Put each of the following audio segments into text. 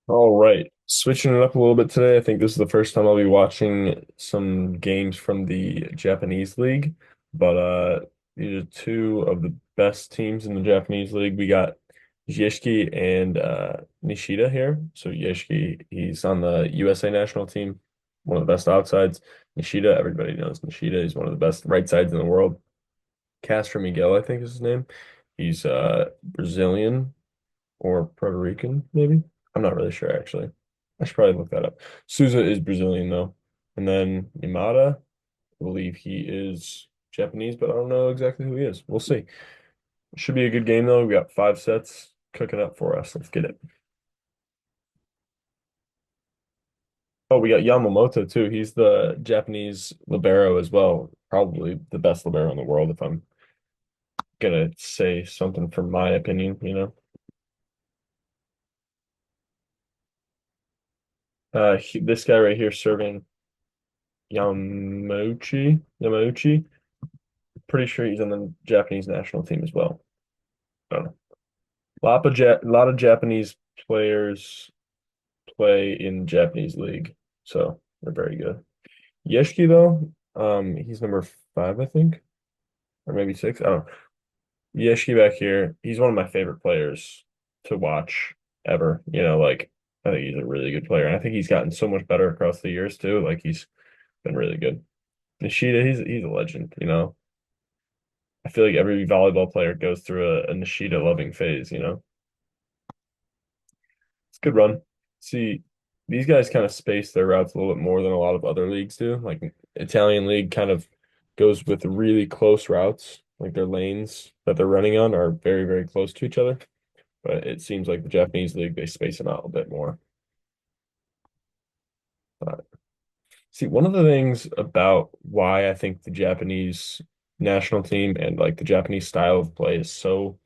All right. Switching it up a little bit today. I think this is the first time I'll be watching some games from the Japanese league. But these are two of the best teams in the Japanese league. We got Jaeschke and Nishida here. So Jaeschke, he's on the USA national team, one of the best outsides. Nishida, everybody knows Nishida. He's one of the best right sides in the world. Castro Miguel, I think is his name. He's Brazilian or Puerto Rican, maybe. I'm not really sure actually. I should probably look that up. Souza is Brazilian though. And then Yamada, I believe he is Japanese, but I don't know exactly who he is. We'll see. Should be a good game though. We got 5 sets cooking up for us. Let's get it. Oh, we got Yamamoto too. He's the Japanese libero as well. Probably the best libero in the world if I'm gonna say something from my opinion. This guy right here serving Yamauchi. Pretty sure he's on the Japanese national team as well. I don't know. Lot of Japanese players play in Japanese league, so they're very good. Jaeschke though, he's number 5, I think, or maybe 6. I don't know. Jaeschke back here, he's one of my favorite players to watch ever. Like I think he's a really good player, and I think he's gotten so much better across the years too. Like he's been really good. Nishida, he's a legend. I feel like every volleyball player goes through a Nishida loving phase. It's a good run. See, these guys kind of space their routes a little bit more than a lot of other leagues do. Like Italian league kind of goes with really close routes. Like their lanes that they're running on are very, very close to each other. But it seems like the Japanese league, they space them out a bit more. But see, one of the things about why I think the Japanese national team and like the Japanese style of play is so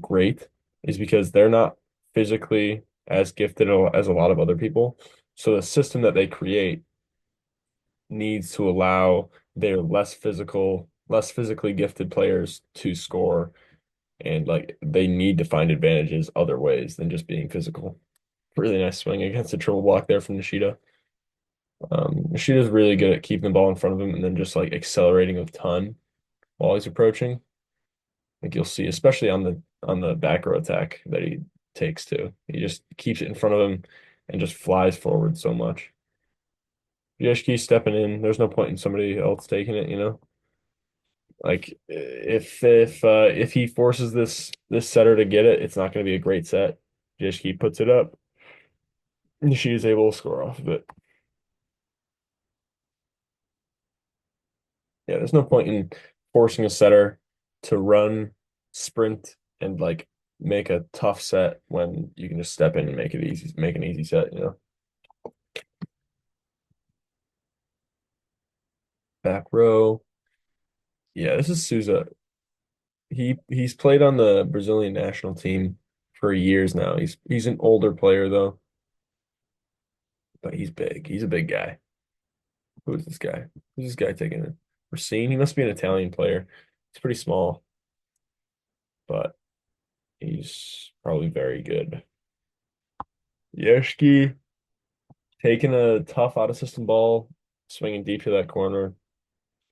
great is because they're not physically as gifted as a lot of other people. So the system that they create needs to allow their less physically gifted players to score, and like they need to find advantages other ways than just being physical. Really nice swing against a triple block there from Nishida. Nishida's really good at keeping the ball in front of him and then just like accelerating a ton while he's approaching. Like you'll see, especially on the back row attack that he takes too. He just keeps it in front of him and just flies forward so much. Jaeschke stepping in. There's no point in somebody else taking it. Like if he forces this setter to get it, it's not going to be a great set. Jaeschke puts it up. And she is able to score off of it. Yeah, there's no point in forcing a setter to run, sprint, and like make a tough set when you can just step in and make an easy set. Back row. Yeah, this is Souza. He's played on the Brazilian national team for years now. He's an older player though, but he's big. He's a big guy. Who is this guy? Who's this guy taking it? Racine? He must be an Italian player. He's pretty small, but he's probably very good. Jaeschke taking a tough out of system ball, swinging deep to that corner.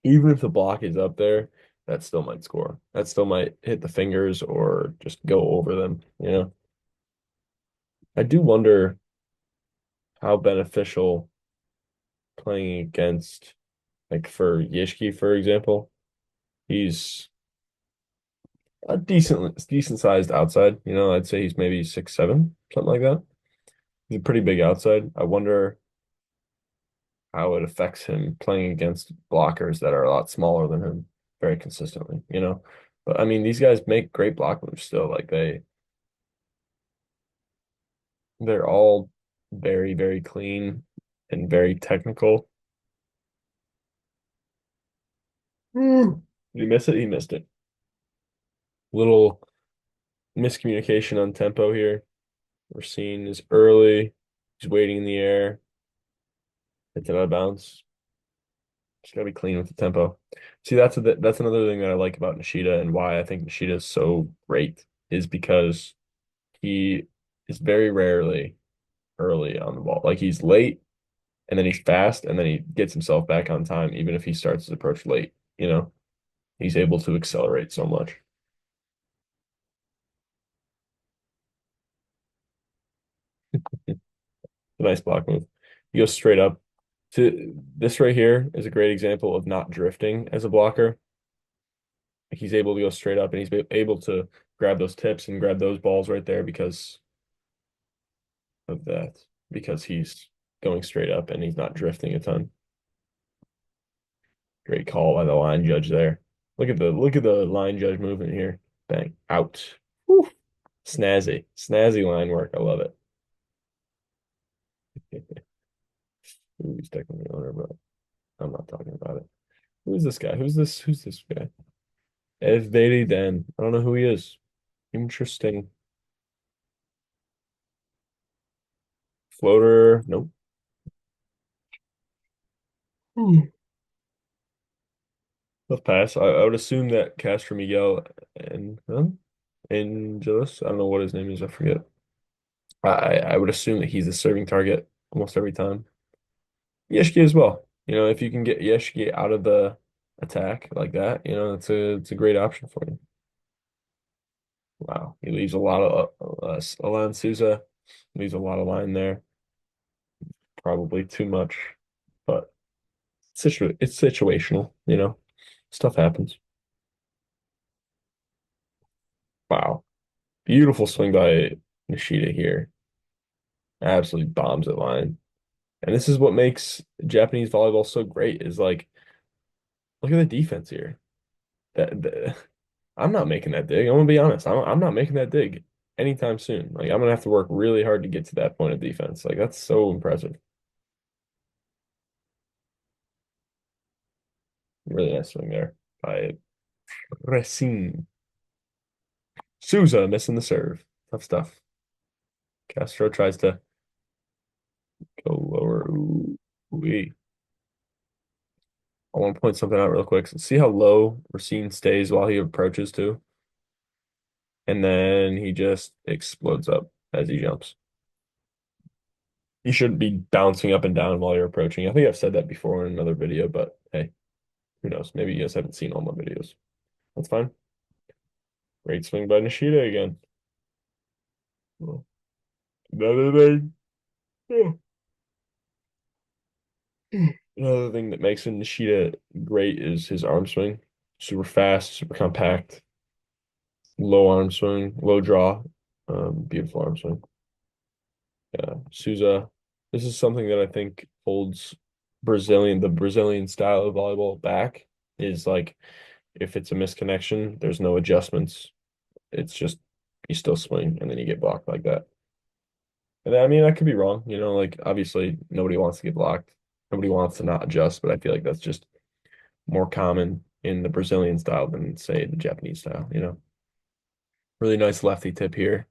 Even if the block is up there, that still might score. That still might hit the fingers or just go over them. I do wonder how beneficial playing against, like for Yishki, for example, he's a decent sized outside. I'd say he's maybe 6'7", something like that. He's a pretty big outside. I wonder how it affects him playing against blockers that are a lot smaller than him very consistently. But I mean, these guys make great block moves still. Like they're all very, very clean and very technical. Did he miss it? He missed it. Little miscommunication on tempo here. We're seeing is early. He's waiting in the air. Hits it out of bounds. Just gotta be clean with the tempo. See, that's another thing that I like about Nishida and why I think Nishida is so great is because he is very rarely early on the ball. Like he's late and then he's fast and then he gets himself back on time, even if he starts his approach late, you know? He's able to accelerate so much. A nice block move. He goes straight up. To this right here is a great example of not drifting as a blocker. He's able to go straight up and able to grab those tips and grab those balls right there because of that, because he's going straight up and he's not drifting a ton. Great call by the line judge there. Look at the line judge movement here. Bang. Out. Whew. Snazzy. Snazzy line work. I love it. Ooh, he's technically the owner, but I'm not talking about it. Who's this guy? Who's this guy? Everi Den. I don't know who he is. Interesting. Floater. Nope. Hmm. Let's pass. I would assume that Castro Miguel and Angelis. I don't know what his name is. I forget. I would assume that he's a serving target almost every time. Jaeschke as well. If you can get Jaeschke out of the attack like that, it's a great option for you. Wow, he leaves a lot of Alan Souza leaves a lot of line there. Probably too much, but it's situational. Stuff happens. Wow, beautiful swing by Nishida here. Absolutely bombs at line. And this is what makes Japanese volleyball so great is like, look at the defense here. That I'm not making that dig. I'm gonna be honest. I'm not making that dig anytime soon. Like I'm gonna have to work really hard to get to that point of defense. Like that's so impressive. Really nice swing there by Racine. Souza missing the serve. Tough stuff. Castro tries to go lower. Ooh, wee. I want to point something out real quick. See how low Racine stays while he approaches too? And then he just explodes up as he jumps. You shouldn't be bouncing up and down while you're approaching. I think I've said that before in another video, but hey, who knows? Maybe you guys haven't seen all my videos. That's fine. Great swing by Nishida again. Well, another thing. Yeah. Another thing that makes Nishida great is his arm swing. Super fast, super compact, low arm swing, low draw. Beautiful arm swing. Yeah, Souza. This is something that I think holds the Brazilian style of volleyball back is like if it's a misconnection, there's no adjustments. It's just you still swing and then you get blocked like that. And I mean, I could be wrong, like obviously nobody wants to get blocked. Nobody wants to not adjust, but I feel like that's just more common in the Brazilian style than say the Japanese style. Really nice lefty tip here.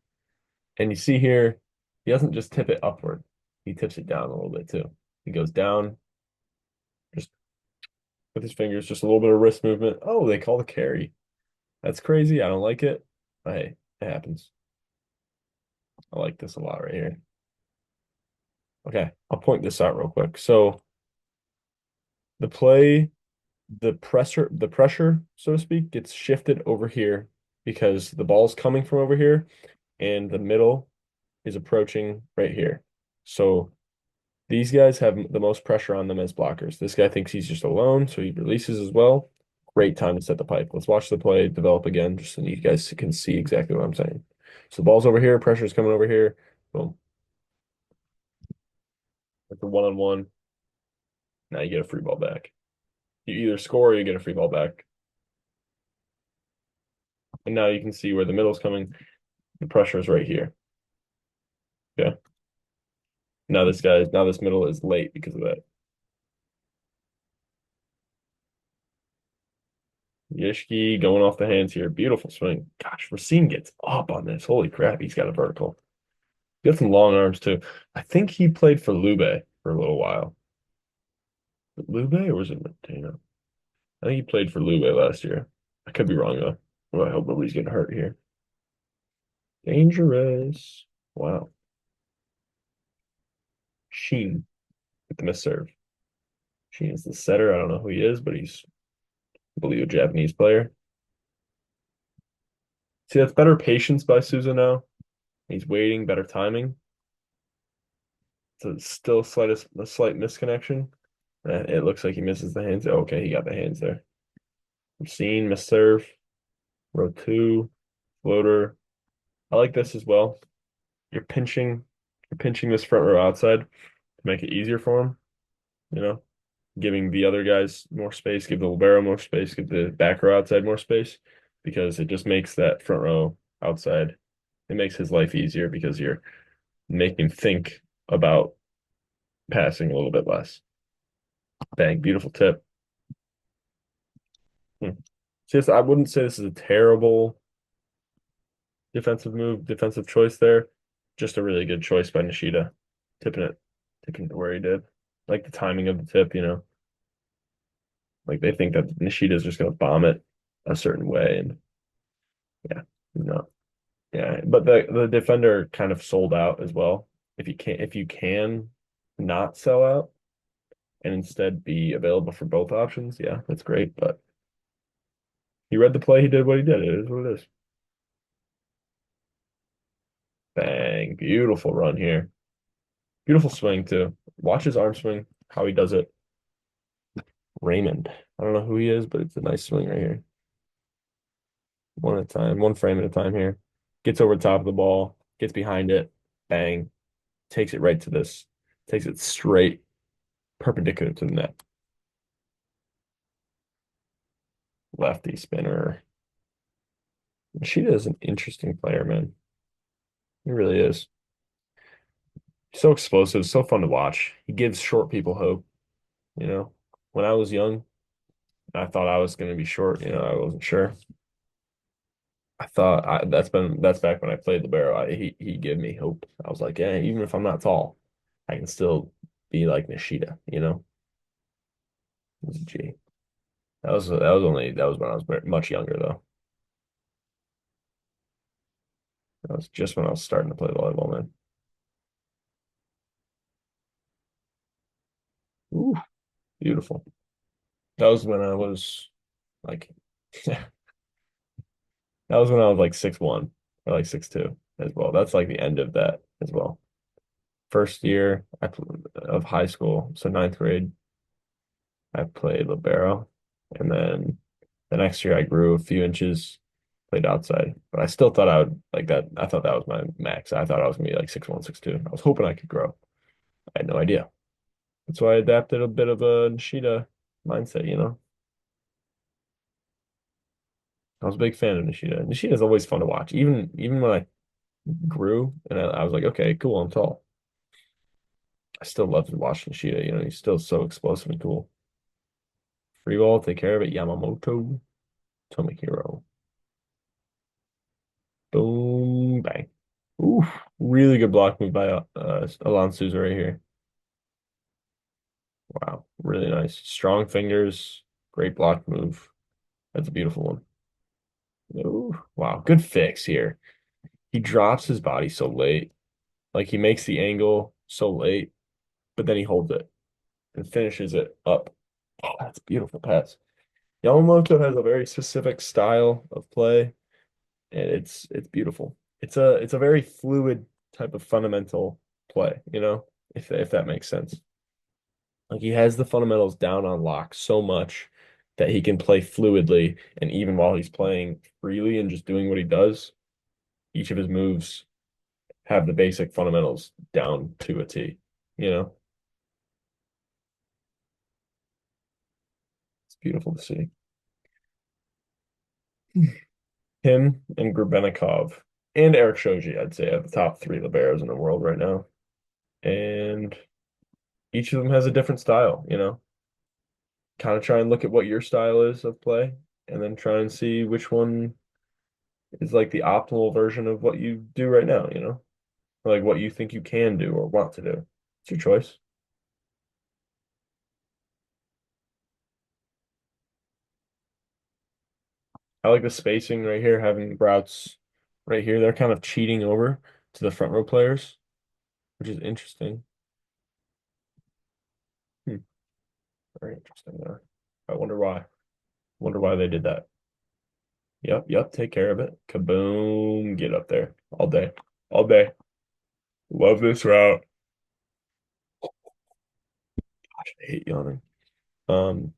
And you see here, he doesn't just tip it upward. He tips it down a little bit too. He goes down just with his fingers, just a little bit of wrist movement. Oh, they call the carry. That's crazy. I don't like it. But hey, it happens. I like this a lot right here. Okay, I'll point this out real quick. So the play, the pressure, so to speak, gets shifted over here because the ball's coming from over here and the middle is approaching right here. So these guys have the most pressure on them as blockers. This guy thinks he's just alone, so he releases as well. Great time to set the pipe. Let's watch the play develop again, just so you guys can see exactly what I'm saying. So the ball's over here, pressure's coming over here. Boom. Like the one-on-one. Now you get a free ball back. You either score or you get a free ball back. And now you can see where the middle's coming. The pressure is right here. Yeah. Now this middle is late because of that. Jaeschke going off the hands here. Beautiful swing. Gosh, Racine gets up on this. Holy crap, he's got a vertical. He got some long arms too. I think he played for Lube for a little while. Lube or was it Montano? I think he played for Lube last year. I could be wrong though. Well, I hope nobody's getting hurt here. Dangerous. Wow. Sheen with the miss serve. Sheen is the setter. I don't know who he is, but he's, I believe, a Japanese player. See, that's better patience by Souza now. He's waiting, better timing. So it's still a slight misconnection. It looks like he misses the hands. Oh, okay, he got the hands there. Scene, miss serve, row two, floater. I like this as well. You're pinching, you're pinching this front row outside to make it easier for him, you know, giving the other guys more space, give the libero more space, give the back row outside more space, because it just makes that front row outside, it makes his life easier because you're making him think about passing a little bit less. Bang, beautiful tip. Hmm. Just, I wouldn't say this is a terrible defensive move, defensive choice there. Just a really good choice by Nishida, tipping it, tipping it to where he did. Like the timing of the tip, like they think that Nishida's just gonna bomb it a certain way, and yeah, no, yeah. But the defender kind of sold out as well. If you can not sell out and instead be available for both options, yeah, that's great. But he read the play, he did what he did. It is what it is. Bang, beautiful run here. Beautiful swing too. Watch his arm swing, how he does it. Raymond. I don't know who he is, but it's a nice swing right here. One at a time, one frame at a time here. Gets over the top of the ball, gets behind it, bang, takes it right to this, takes it straight perpendicular to the net. Lefty spinner. Ishida is an interesting player, man. He really is. So explosive, so fun to watch. He gives short people hope, you know. When I was young, I thought I was going to be short, I wasn't sure. That's back when I played libero. He gave me hope. I was like, yeah, even if I'm not tall, I can still be like Nishida, It was a G. That was when I was much younger though. That was just when I was starting to play volleyball, man. Ooh, beautiful. That was when I was like that was when I was like 6'1" or like 6'2" as well. That's like the end of that as well. First year of high school, so ninth grade, I played libero, and then the next year I grew a few inches, played outside, but I still thought I would like that. I thought that was my max. I thought I was gonna be like 6'1", 6'2". I was hoping I could grow. I had no idea. That's why I adapted a bit of a Nishida mindset. I was a big fan of Nishida. Nishida's always fun to watch. Even when I grew and I was like, okay, cool, I'm tall. I still love to watch Nishida. He's still so explosive and cool. Free ball, take care of it. Yamamoto, Tomohiro. Boom, bang. Ooh, really good block move by Alan Souza right here. Wow, really nice. Strong fingers, great block move. That's a beautiful one. Ooh, wow, good fix here. He drops his body so late. Like he makes the angle so late, but then he holds it and finishes it up. Oh, that's a beautiful pass. Yamamoto has a very specific style of play, and it's beautiful. It's a very fluid type of fundamental play, if that makes sense. Like he has the fundamentals down on lock so much that he can play fluidly, and even while he's playing freely and just doing what he does, each of his moves have the basic fundamentals down to a T, you know? It's beautiful to see. Him and Grebennikov and Eric Shoji, I'd say, are the top three liberos in the world right now. And each of them has a different style, Kind of try and look at what your style is of play and then try and see which one is like the optimal version of what you do right now, Or like what you think you can do or want to do. It's your choice. I like the spacing right here, having Brouts right here. They're kind of cheating over to the front row players, which is interesting. Very interesting there. I wonder why. Wonder why they did that. Yep, yep, take care of it. Kaboom, get up there. All day. All day. Love this route. Gosh, I hate yawning. Um,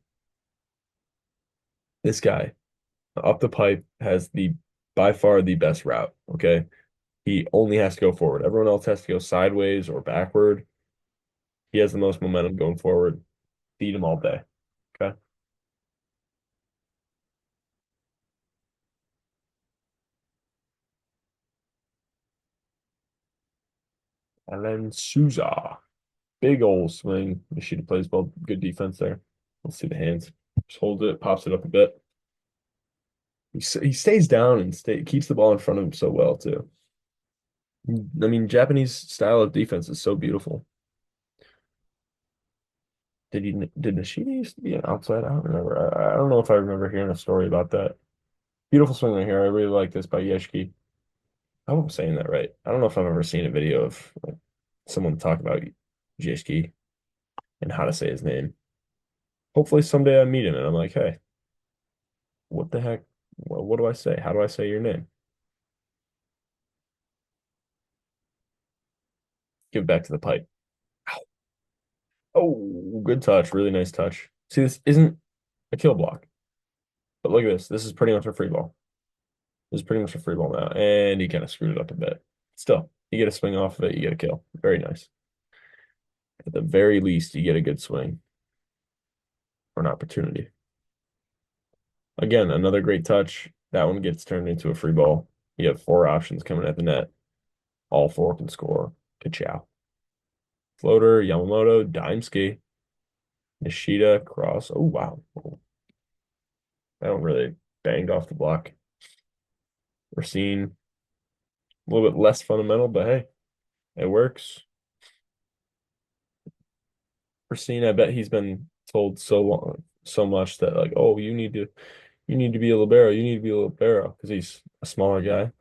this guy up the pipe has the by far the best route. Okay. He only has to go forward. Everyone else has to go sideways or backward. He has the most momentum going forward. Feed him all day. Okay. Alan Souza. Big old swing. Nishida plays well. Good defense there. Let's see the hands. Just hold it, pops it up a bit. He stays down and keeps the ball in front of him so well too. I mean, Japanese style of defense is so beautiful. Did Nishida used to be an outside? I don't remember. I don't know if I remember hearing a story about that. Beautiful swing right here. I really like this by Jaeschke. I hope I'm saying that right. I don't know if I've ever seen a video of like, someone talk about Jaeschke and how to say his name. Hopefully someday I meet him and I'm like, hey, what the heck? What do I say? How do I say your name? Give it back to the pipe. Ow. Oh, good touch. Really nice touch. See, this isn't a kill block, but look at this. This is pretty much a free ball. This is pretty much a free ball now. And he kind of screwed it up a bit. Still, you get a swing off of it, you get a kill. Very nice. At the very least, you get a good swing or an opportunity. Again, another great touch. That one gets turned into a free ball. You have four options coming at the net. All four can score. Ka-chow. Floater, Yamamoto, Jaeschke, Nishida, cross. Oh, wow. That one really banged off the block. We're seeing a little bit less fundamental, but hey, it works. We're seeing, I bet he's been told so long, so much that like, oh, you need to be a libero, you need to be a libero because he's a smaller guy.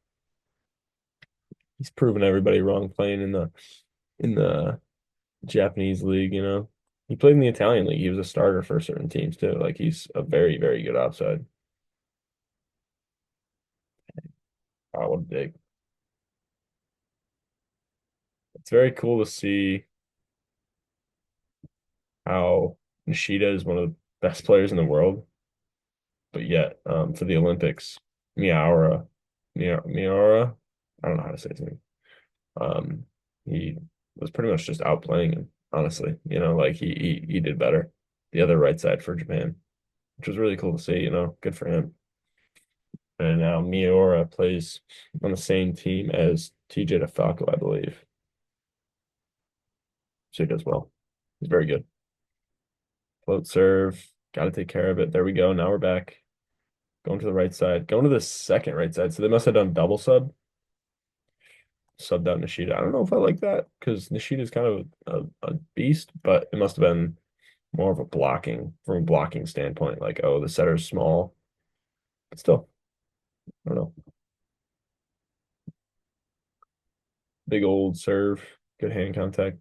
He's proven everybody wrong playing in the Japanese league, you know. He played in the Italian league. He was a starter for certain teams too. Like he's a very, very good outside. Oh, what a dig. It's very cool to see how Nishida is one of the best players in the world, but yet for the Olympics, Miura, Miura, I don't know how to say his name. Um, he was pretty much just outplaying him, honestly. You know, like he did better. The other right side for Japan, which was really cool to see, you know, good for him. And now Miura plays on the same team as TJ DeFalco, I believe. So he does well. He's very good. Float serve. Got to take care of it. There we go. Now we're back. Going to the right side. Going to the second right side. So they must have done double subbed out Nishida. I don't know if I like that because Nishida is kind of a beast, but it must have been more of a blocking from a blocking standpoint. Like, oh, the setter's small, but still, I don't know. Big old serve, good hand contact.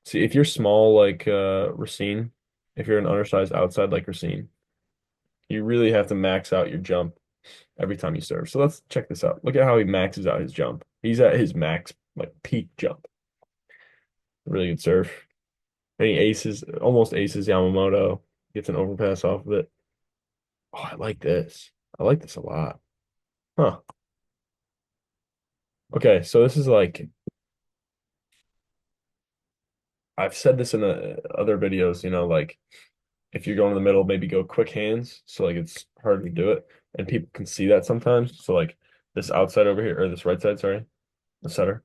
See, if you're small like Racine, if you're an undersized outside like Racine, you really have to max out your jump every time you serve. So let's check this out. Look at how he maxes out his jump. He's at his max, like peak jump. Really good serve. And he aces, almost aces Yamamoto, gets an overpass off of it. Oh, I like this. I like this a lot. Huh. Okay, so this is like I've said this in other videos, you know, like if you're going in the middle, maybe go quick hands. So like it's harder to do it. And people can see that sometimes. So like this outside over here, or this right side, sorry, the setter,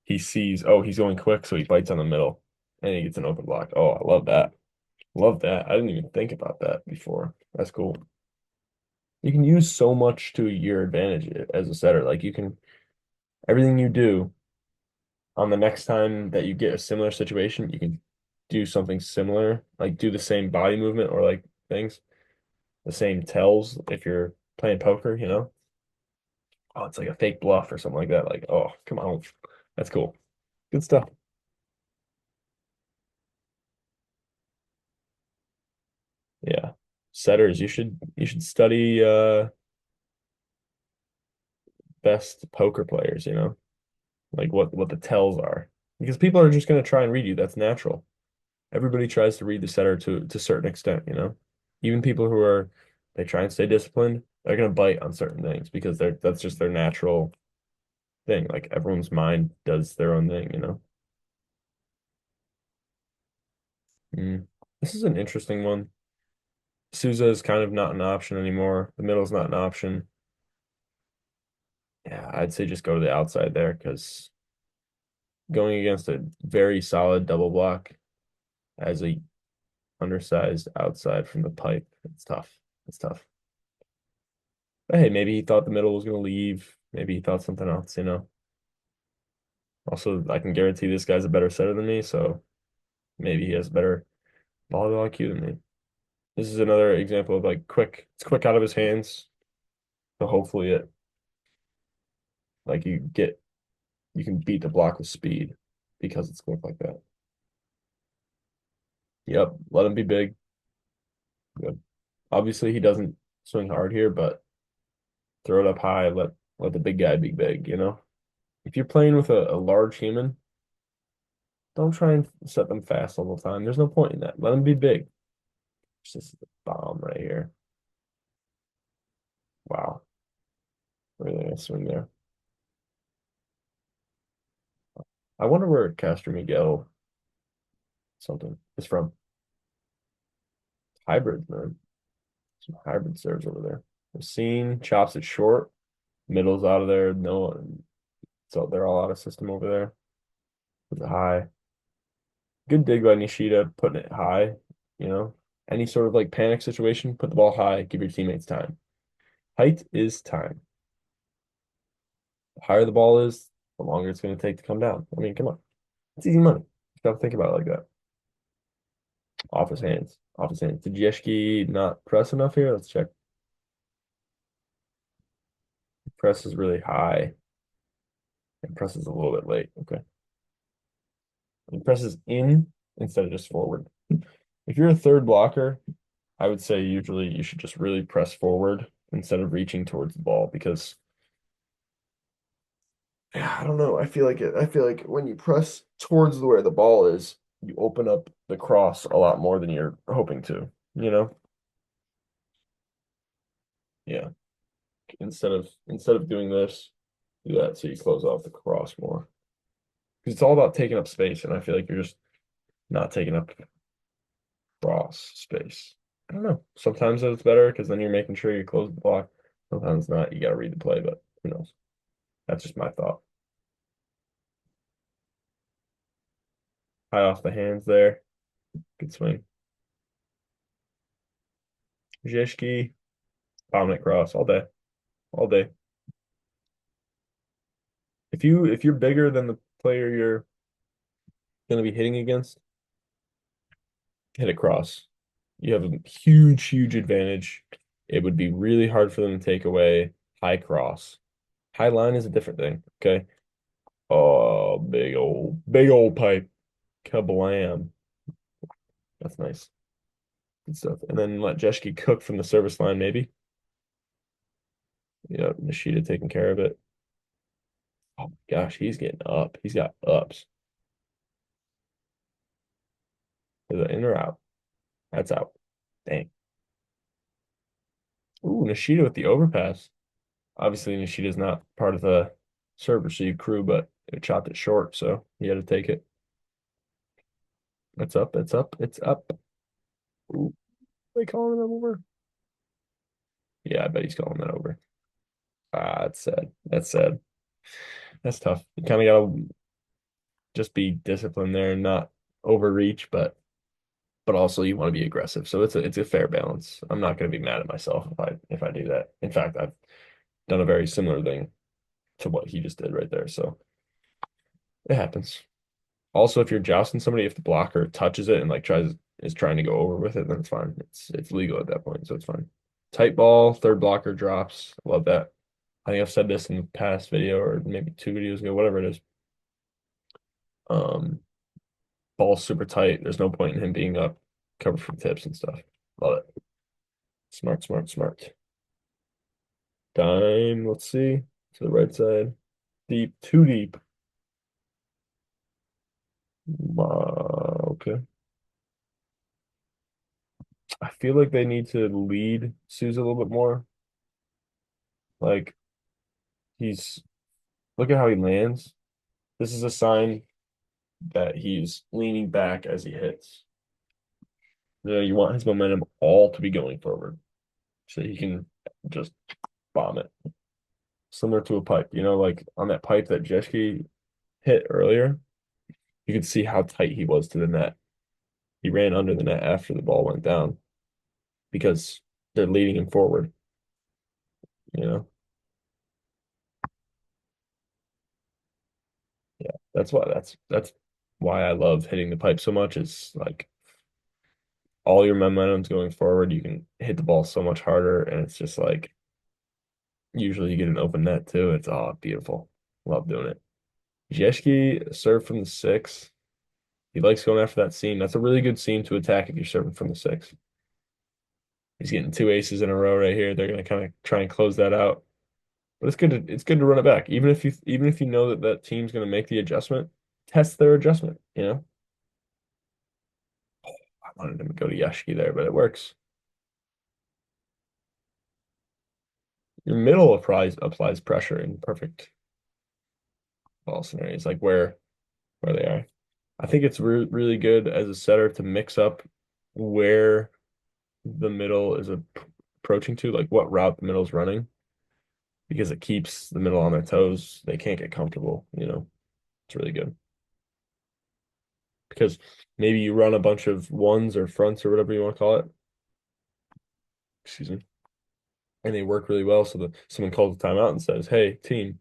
he sees, oh, he's going quick, so he bites on the middle and he gets an open block. Oh, I love that. Love that. I didn't even think about that before. That's cool. You can use so much to your advantage as a setter. Like you can everything you do on the next time that you get a similar situation, you can do something similar, like do the same body movement or like things, the same tells if you're playing poker, you know? Oh, it's like a fake bluff or something like that. Like, oh, come on. That's cool. Good stuff. Setters, you should study best poker players, like what the tells are. Because people are just going to try and read you. That's natural. Everybody tries to read the setter to a certain extent. Even people who are they try and stay disciplined, they're going to bite on certain things because that's just their natural thing. Like everyone's mind does their own thing. Mm. This is an interesting one. Souza is kind of not an option anymore. The middle's not an option. Yeah, I'd say just go to the outside there because going against a very solid double block as a undersized outside from the pipe, it's tough. It's tough. But hey, maybe he thought the middle was going to leave. Maybe he thought something else. Also, I can guarantee this guy's a better setter than me, so maybe he has better volleyball IQ than me. This is another example of like quick. It's quick out of his hands. So hopefully it like you can beat the block with speed because it's quick like that. Yep, let him be big. Good. Obviously, he doesn't swing hard here, but throw it up high. Let the big guy be big. If you're playing with a large human, don't try and set them fast all the time. There's no point in that. Let them be big. This is the bomb right here. Wow. Really nice swing there. I wonder where Castro Miguel something is from. Hybrids, man. Some hybrid serves over there. Racine chops it short. Middle's out of there. No one. So they're all out of system over there. With a high. Good dig by Nishida, putting it high. You know, any sort of like panic situation, put the ball high, give your teammates time. Height is time. The higher the ball is, the longer it's going to take to come down. I mean, come on. It's easy money. You got to think about it like that. Off his hands. Off his hands. Did Jaeschke not press enough here? Let's check. Press is really high. And press is a little bit late. Okay. He presses in instead of just forward. If you're a third blocker, I would say usually you should just really press forward instead of reaching towards the ball because yeah, I don't know. I feel like when you press towards where the ball is, you open up the cross a lot more than you're hoping to, you know? Yeah. Instead of doing this, do that so you close off the cross more. Because it's all about taking up space, and I feel like you're just not taking up cross space. I don't know. Sometimes it's better because then you're making sure you close the block. Sometimes not. You got to read the play, but who knows? That's just my thought. High off the hands there. Good swing. Jaeschke, Dominic Cross all day, all day. If you're bigger than the player you're going to be hitting against, hit a cross. You have a huge, huge advantage. It would be really hard for them to take away high cross. High line is a different thing. Okay. Oh, big old pipe. Kablam. That's nice. Good stuff. And then let Jaeschke cook from the service line, maybe. Yeah, Nishida taking care of it. Oh my gosh, he's getting up. He's got ups. Is it in or out? That's out. Dang. Ooh, Nishida with the overpass. Obviously, Nishida's not part of the serve receive crew, but it chopped it short, so he had to take it. It's up, it's up, it's up. Ooh, they calling it over? Yeah, I bet he's calling that over. Ah, that's sad. That's sad. That's tough. You kind of gotta just be disciplined there and not overreach, but also you want to be aggressive. So it's a fair balance. I'm not going to be mad at myself if I do that. In fact, I've done a very similar thing to what he just did right there. So it happens. Also, if you're jousting somebody, if the blocker touches it and like trying to go over with it, then it's fine. It's legal at that point, so it's fine. Tight ball, third blocker drops. I love that. I think I've said this in the past video or maybe 2 videos ago, whatever it is. Um, Ball's super tight. There's no point in him being up, covered from tips and stuff. Love it. Smart, smart, smart. Dime, let's see. To the right side. Deep, too deep. Okay. I feel like they need to lead Souza a little bit more. Like he's look at how he lands. This is a sign that he's leaning back as he hits. You know, you want his momentum all to be going forward so he can just bomb it. Similar to a pipe, like on that pipe that Jaeschke hit earlier, you could see how tight he was to the net. He ran under the net after the ball went down because they're leading him forward, you know? Yeah, that's why I love hitting the pipe so much is like all your momentum's going forward. You can hit the ball so much harder, and it's just like usually you get an open net too. It's beautiful. Love doing it. Jaeschke served from the six. He likes going after that seam. That's a really good seam to attack if you're serving from the six. He's getting two aces in a row right here. They're gonna kind of try and close that out. But it's good to run it back. Even if you know that that team's gonna make the adjustment, test their adjustment. I wanted him to go to Jaeschke there, but it works. Your middle applies pressure in perfect ball scenarios, like where they are. I think it's really good as a setter to mix up where the middle is approaching to, like what route the middle's running, because it keeps the middle on their toes. They can't get comfortable. It's really good. Because maybe you run a bunch of ones or fronts or whatever you want to call it. Excuse me. And they work really well. So that someone calls a timeout and says, "Hey, team,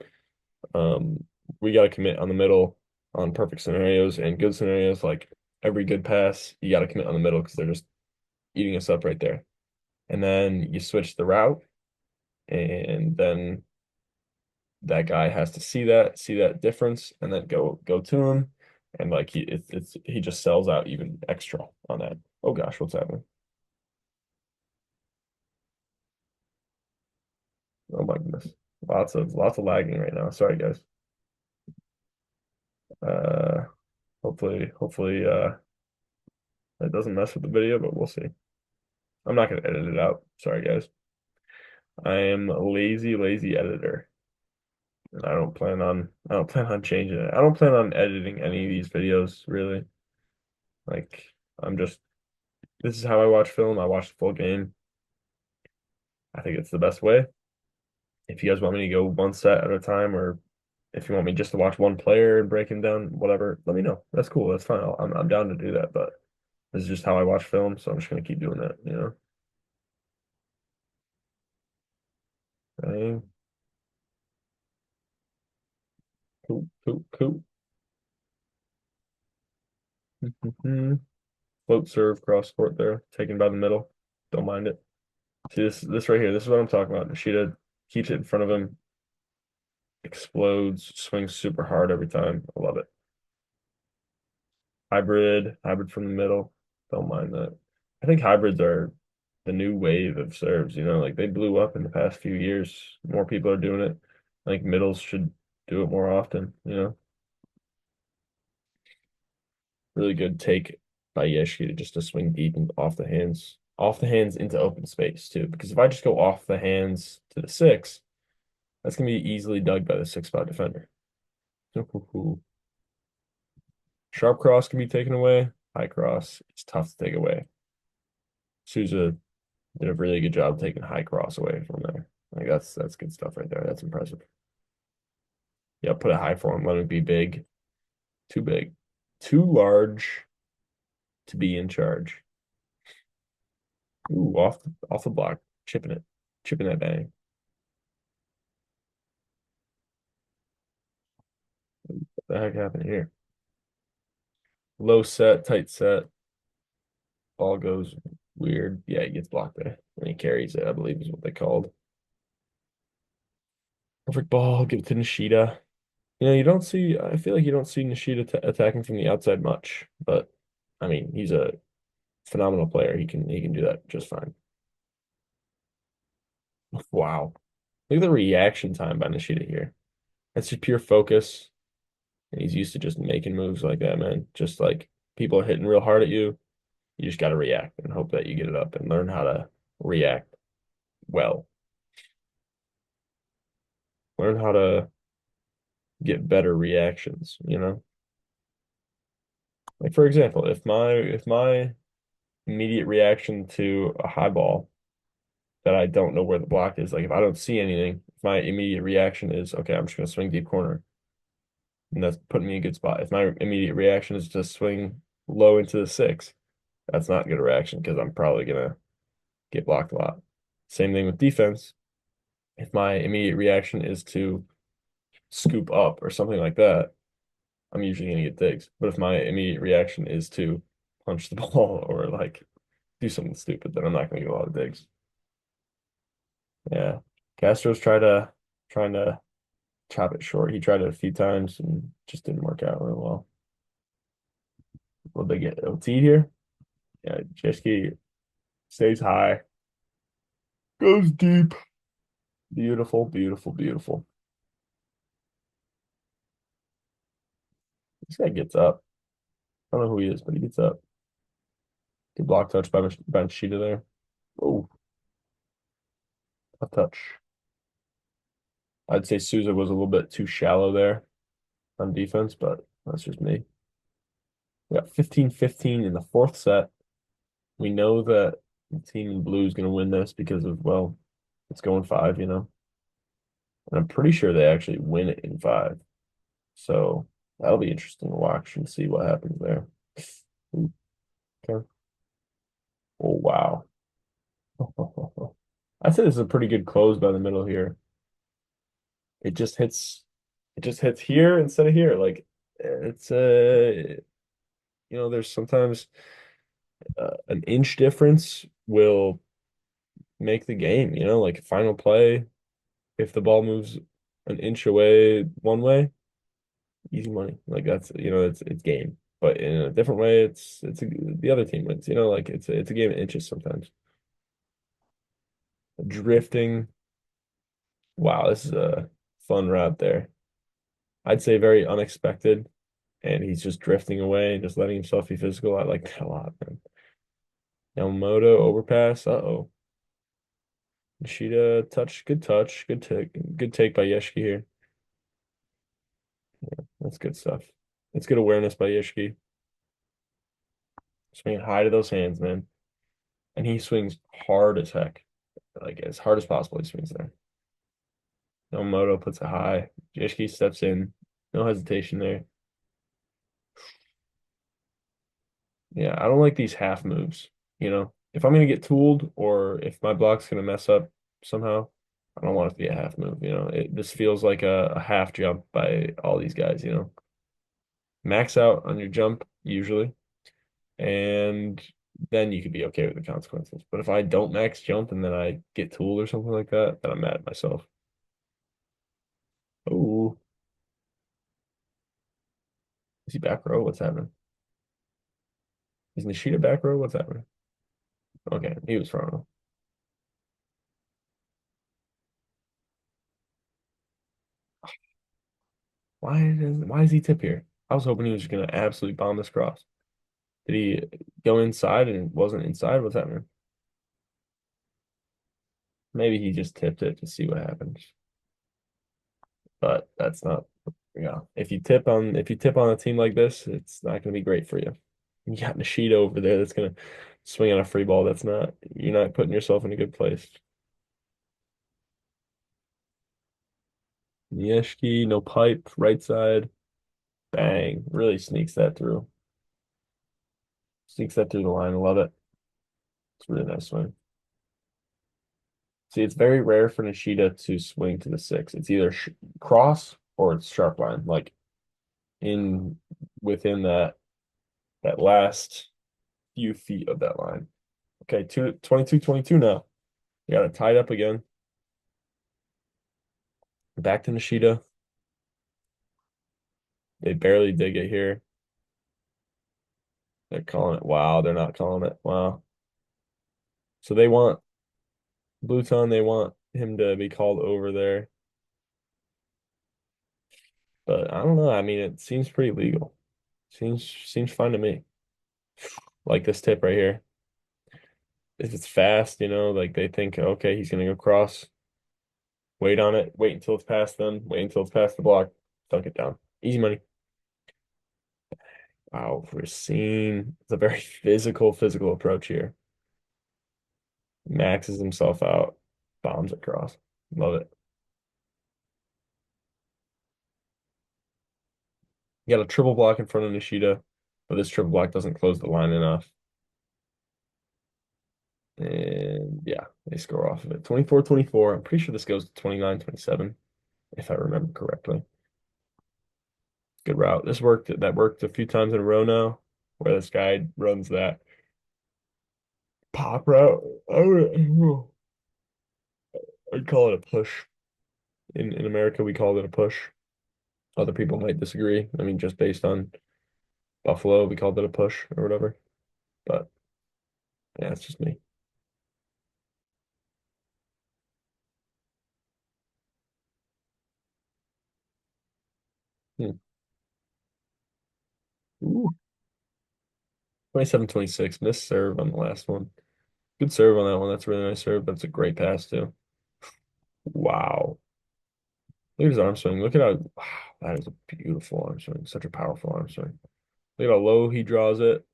um, we got to commit on the middle on perfect scenarios and good scenarios. Like every good pass, you got to commit on the middle because they're just eating us up right there." And then you switch the route, and then that guy has to see that difference, and then go to him, and like he just sells out even extra on that. Oh gosh, what's happening? Oh my goodness, lots of lagging right now. Sorry guys. Uh, hopefully that doesn't mess with the video, but we'll see. I'm not gonna edit it out. Sorry guys. I am a lazy editor, and I don't plan on changing it. I don't plan on editing any of these videos really. Like I'm just this is how I watch film. I watch the full game. I think it's the best way. If you guys want me to go one set at a time, or if you want me just to watch one player and break him down, whatever, let me know. That's cool. That's fine. I'm down to do that. But this is just how I watch film, so I'm just gonna keep doing that. Okay. Cool, cool, cool. Float serve cross court there, taken by the middle. Don't mind it. See this right here. This is what I'm talking about. Nishida keeps it in front of him, explodes, swings super hard every time. I love it. Hybrid from the middle. Don't mind that. I think hybrids are the new wave of serves. Like they blew up in the past few years. More people are doing it. I think middles should do it more often. Really good take by Jaeschke to swing deep and off the hands into open space too. Because if I just go off the hands to the six, that's gonna be easily dug by the 6 spot defender. Sharp cross can be taken away. High cross, it's tough to take away. Souza did a really good job taking high cross away from there. Like that's good stuff right there. That's impressive. Yeah, put it high for him. Let him be big. Too big. Too large to be in charge. Ooh, off the block. Chipping it. Chipping that bang. What the heck happened here? Low set, tight set. Ball goes weird. Yeah, he gets blocked there. And he carries it, I believe is what they called. Perfect ball. Give it to Nishida. I feel like you don't see Nishida attacking from the outside much, but I mean, he's a phenomenal player. He can do that just fine. Wow. Look at the reaction time by Nishida here. That's just pure focus. And he's used to just making moves like that, man. Just like people are hitting real hard at you. You just got to react and hope that you get it up and learn how to react well. Learn how to get better reactions, you know? Like for example, if my immediate reaction to a high ball that I don't know where the block is, like if I don't see anything, if my immediate reaction is, okay, I'm just gonna swing deep corner, and that's putting me in a good spot. If my immediate reaction is to swing low into the six, that's not a good reaction because I'm probably gonna get blocked a lot. Same thing with defense. If my immediate reaction is to scoop up or something like that, I'm usually gonna get digs. But if my immediate reaction is to punch the ball or like do something stupid, then I'm not gonna get a lot of digs. Yeah. Castro's trying to chop it short. He tried it a few times and just didn't work out really well. Will they get OT here? Yeah, Jaeschke stays high, goes deep. Beautiful, beautiful, beautiful. This guy gets up. I don't know who he is, but he gets up. Good block touch by Machida there. Oh, a touch. I'd say Souza was a little bit too shallow there on defense, but that's just me. We got 15-15 in the fourth set. We know that the team in blue is going to win this because of, well, it's going five, you know. And I'm pretty sure they actually win it in five. So that'll be interesting to watch and see what happens there. Ooh, okay. Oh, wow. I say this is a pretty good close by the middle here. It just hits, it just hits here instead of here. Like it's there's sometimes an inch difference will make the game, like final play. If the ball moves an inch away one way, easy money. Like that's, it's game. But in a different way, the other team wins. Like it's a game of inches sometimes. Drifting. Wow, this is a fun route there. I'd say very unexpected, and he's just drifting away and just letting himself be physical. I like that a lot, man. Yamamoto overpass. Uh-oh. Nishida touch, good take by Jaeschke here. That's good stuff. That's good awareness by Jaeschke. Swinging high to those hands, man. And he swings hard as heck. Like as hard as possible, he swings there. Yamamoto puts it high. Jaeschke steps in. No hesitation there. Yeah, I don't like these half moves. If I'm gonna get tooled or if my block's gonna mess up somehow, I don't want it to be a half move. This feels like a half jump by all these guys. Max out on your jump usually, and then you could be okay with the consequences. But if I don't max jump and then I get tooled or something like that, then I'm mad at myself. Oh, is he back row? What's happening? Is Nishida back row? What's happening? Okay, he was front row. Why is he tip here? I was hoping he was just gonna absolutely bomb this cross. Did he go inside and it wasn't inside? What's happening? Maybe he just tipped it to see what happens. But that's not, if you tip on a team like this, it's not gonna be great for you. You got Nishida over there that's gonna swing on a free ball. You're not putting yourself in a good place. Jaeschke, no pipe, right side, bang. Really sneaks that through. Sneaks that through the line. I love it. It's a really nice swing. See, it's very rare for Nishida to swing to the six. It's either sh cross or it's sharp line, like in within that last few feet of that line. Okay, 22-22 now. You got it tied up again. Back to Nishida. They barely dig it here. They're calling it. Wow, they're not calling it. Wow. So they want Bluton. They want him to be called over there. But I don't know. I mean, it seems pretty legal. Seems fine to me. Like this tip right here. If it's fast, like they think, okay, he's gonna go cross, wait on it, wait until it's past them, wait until it's past the block, dunk it down. Easy money. Wow, Racine. It's a very physical approach here. Maxes himself out, bombs across. Love it. You got a triple block in front of Nishida, but this triple block doesn't close the line enough. And yeah, they score off of it. 24-24. I'm pretty sure this goes to 29-27, if I remember correctly. Good route. That worked a few times in a row now, where this guy runs that pop route. I'd call it a push. In America, we call it a push. Other people might disagree. I mean, just based on Buffalo, we called it a push or whatever. But yeah, it's just me. Hmm. Ooh. 27-26. Missed serve on the last one. Good serve on that one. That's a really nice serve. That's a great pass too. Wow. Look at his arm swing. Look at how wow, that is a beautiful arm swing. Such a powerful arm swing. Look at how low he draws it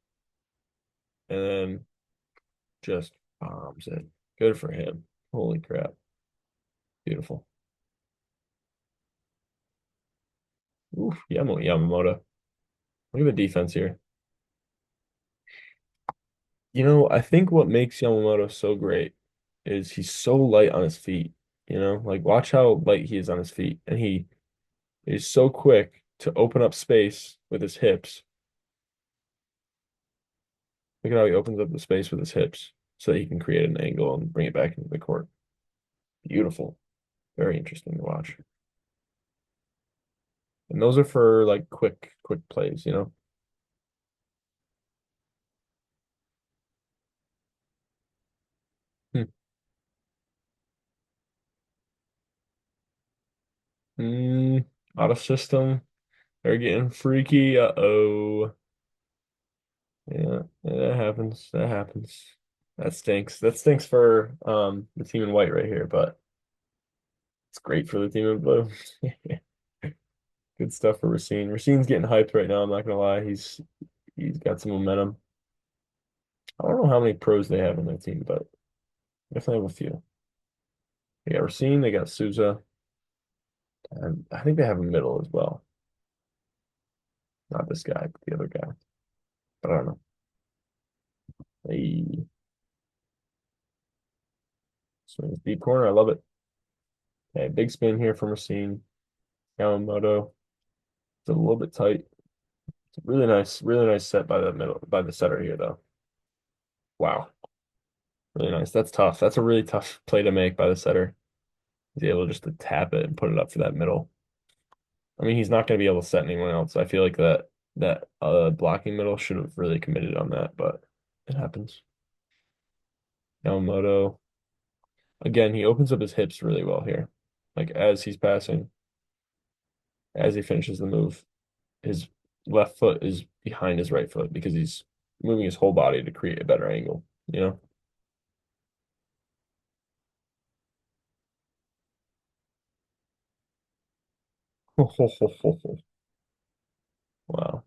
and then just bombs it. Good for him. Holy crap. Beautiful. Oof, Yamamoto. Look at the defense here. I think what makes Yamamoto so great is he's so light on his feet. Like watch how light he is on his feet. And he is so quick to open up space with his hips. Look at how he opens up the space with his hips so that he can create an angle and bring it back into the court. Beautiful. Very interesting to watch. And those are for like quick plays. Hmm. Mm, out of system. They're getting freaky. Uh-oh. Yeah, that happens. That happens. That stinks. That stinks for the team in white right here, but it's great for the team in blue. Good stuff for Racine. Racine's getting hyped right now, I'm not gonna lie. He's got some momentum. I don't know how many pros they have on their team, but definitely have a few. They got Racine, they got Souza, and I think they have a middle as well. Not this guy, but the other guy. But I don't know. They swings deep corner. I love it. Okay, big spin here from Racine. Yamamoto. It's a little bit tight. It's a really nice set by the middle by the setter here though. Wow. Really nice. That's tough. That's a really tough play to make by the setter. He's able just to tap it and put it up for that middle. I mean, he's not going to be able to set anyone else. I feel like that blocking middle should have really committed on that, but it happens. Yamamoto. Again, he opens up his hips really well here. Like as he's passing, as he finishes the move, his left foot is behind his right foot because he's moving his whole body to create a better angle. Wow.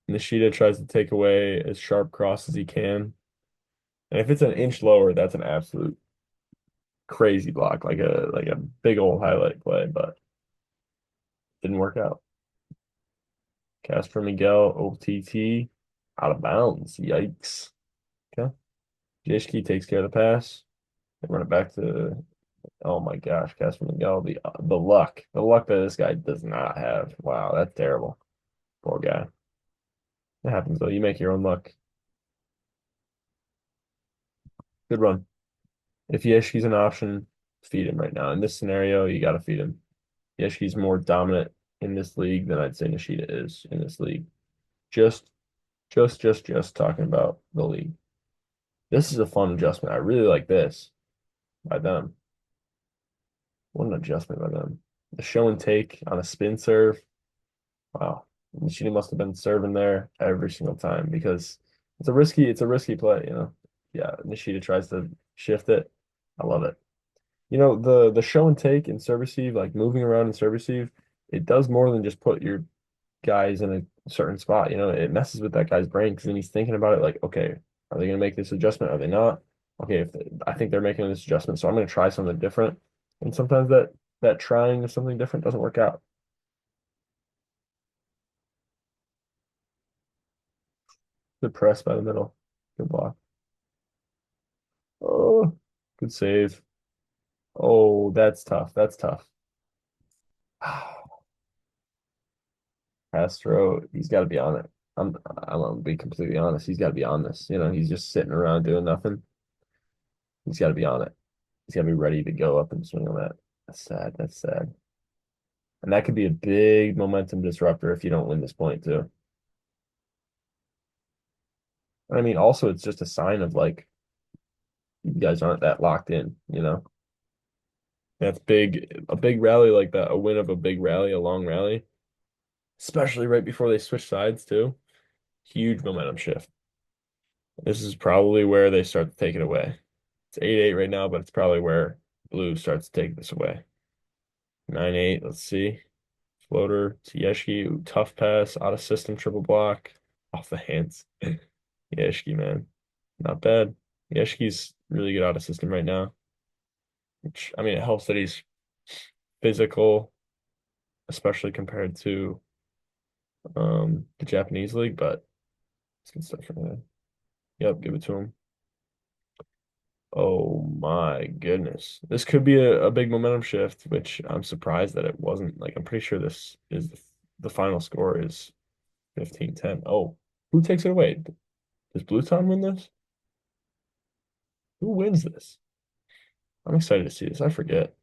Nishida tries to take away as sharp cross as he can. And if it's an inch lower, that's an absolute crazy block, like a big old highlight play, but didn't work out. Casper Miguel, OTT, out of bounds. Yikes. Okay. Jaeschke takes care of the pass. They run it back to, oh my gosh, Casper Miguel. The luck that this guy does not have. Wow, that's terrible. Poor guy. It happens though. You make your own luck. Good run. If Jaeschke's an option, feed him right now. In this scenario, you got to feed him. Jaeschke's more dominant in this league than I'd say Nishida is in this league. Just, just talking about the league. This is a fun adjustment. I really like this by them. What an adjustment by them. The show and take on a spin serve. Wow. Nishida must have been serving there every single time because it's a risky play, you know. Yeah, Nishida tries to shift it. I love it. You know, the show and take and serve receive, like moving around and serve receive, it does more than just put your guys in a certain spot. You know, it messes with that guy's brain because then he's thinking about it like, okay, are they going to make this adjustment? Are they not? Okay, I think they're making this adjustment, so I'm going to try something different. And sometimes that trying of something different doesn't work out. Good press by the middle. Good block. Oh, good save. Oh, that's tough. That's tough. Castro, he's got to be on it. I'm gonna be completely honest. He's got to be on this. You know, he's just sitting around doing nothing. He's got to be on it. He's got to be ready to go up and swing on that. That's sad. That's sad. And that could be a big momentum disruptor if you don't win this point too. I mean, also it's just a sign of like you guys aren't that locked in, you know? That's big. A big rally like that, a win of a big rally, a long rally, especially right before they switch sides too. Huge momentum shift. This is probably where they start to take it away. It's 8-8 right now, but it's probably where Blue starts to take this away. 9-8, let's see. Floater to Jaeschke. Ooh, tough pass, out of system, triple block, off the hands. Jaeschke, man. Not bad. Jaeschke's really good out of system right now. Which, I mean, it helps that he's physical, especially compared to the Japanese league, but it's good stuff for him. Yep, give it to him. Oh my goodness. This could be a big momentum shift, which I'm surprised that it wasn't. Like, I'm pretty sure this is the final score is 15-10. Oh, who takes it away? Does Bluton win this? Who wins this? I'm excited to see this. I forget.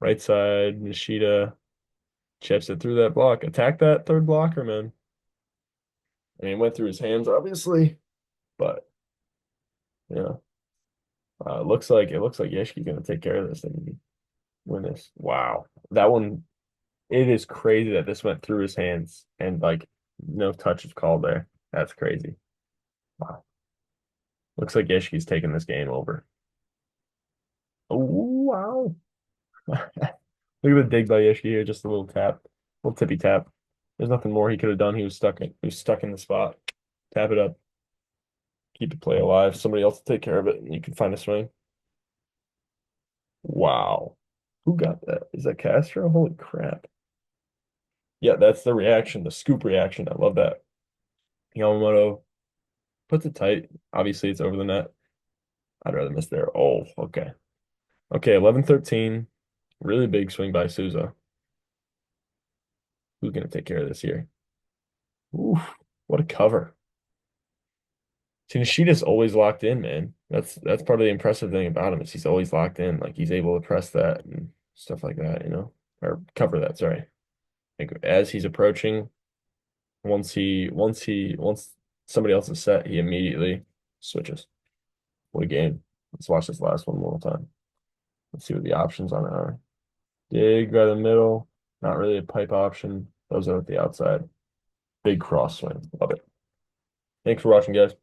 Right side, Nishida chips it through that block. Attack that third blocker, man. I mean, it went through his hands, obviously, but yeah. It looks like Yeshi's gonna take care of this and win this. Wow. That one, it is crazy that this went through his hands and like no touch is called there. That's crazy. Wow. Looks like Yeshi's taking this game over. Oh, wow. Look at the dig by Yeshki here, just a little tap, little tippy tap. There's nothing more he could have done. He was stuck in the spot. Tap it up, keep the play alive. Somebody else will take care of it, and you can find a swing. Wow. Who got that? Is that Castro? Holy crap. Yeah, that's the reaction, the scoop reaction. I love that. Yamamoto puts it tight. Obviously, it's over the net. I'd rather miss there. Oh, okay. Okay, 11-13. Really big swing by Souza. Who's going to take care of this here? Oof, what a cover. Nishida's always locked in, man. That's part of the impressive thing about him is he's always locked in. Like he's able to press that and stuff like that, you know, or cover that. Sorry. Like as he's approaching, once somebody else is set, he immediately switches. What a game! Let's watch this last one more time. Let's see what the options on it are. Dig by the middle, not really a pipe option. Those are at the outside. Big cross swing. Love it. Thanks for watching, guys.